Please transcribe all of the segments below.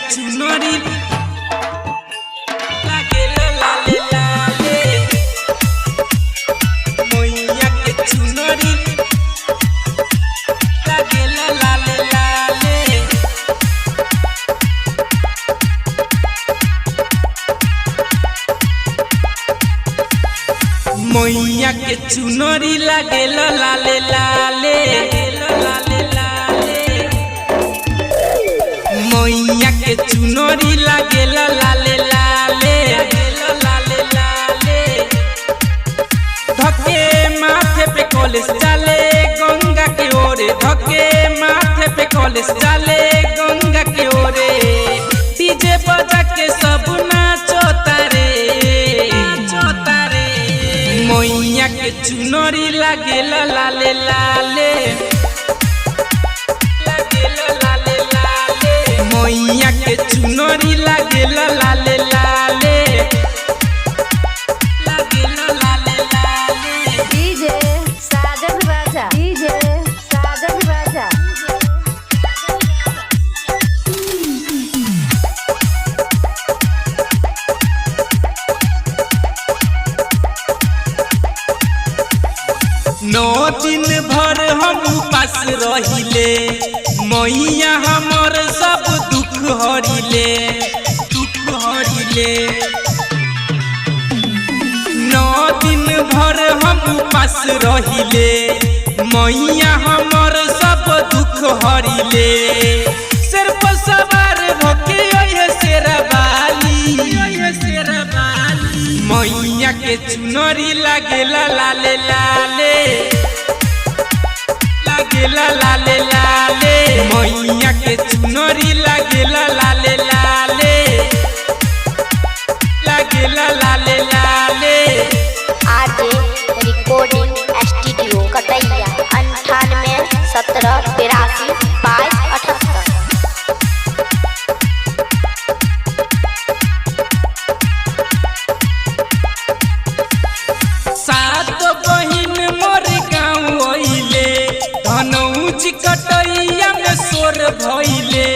चुनरी लागेला लाले लाले मैया के चुनरी लागेला लाले लाले मैया के चुनरी लागेला लाले लाले मैया के चुनरी लागेला लाले लाले धके माथे पे कॉलेज चले गंगा के ओरे धके माथे पे कॉलेज चले गंगा के ओरे डीजे बजा के सब नाचो तारे मैया के चुनरी लागेला लाले लाले मैया के चुनरी लागेला लाले लाले डीजे साजन राजा नौ दिन भर हम उपास रहिले मैया हमर सब दुख हरिले नौ दिन भर हम उपास रहिले मैया हमर सब दुख हरिले सिर पर सवार होके ओहे शेरवाली मैया के चुनरी लागेला लाले लाले मैया के चुनरी लागेला लाले लाले आरजे रिकॉर्डिंग स्टूडियो कटैया 98 17 82 22 78। सात बहिन मोर गाँव अइले धनौज कटैया में सोर भइले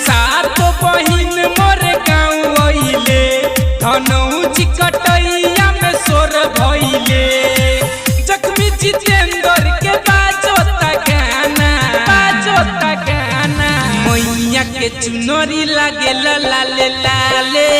सात बहिन मोर गाँव अइले धनौज कटैया में सोर भइले जख्मी जितेंद्र के बाजो गाना मैया के चुनरी लागेला लाले लाले।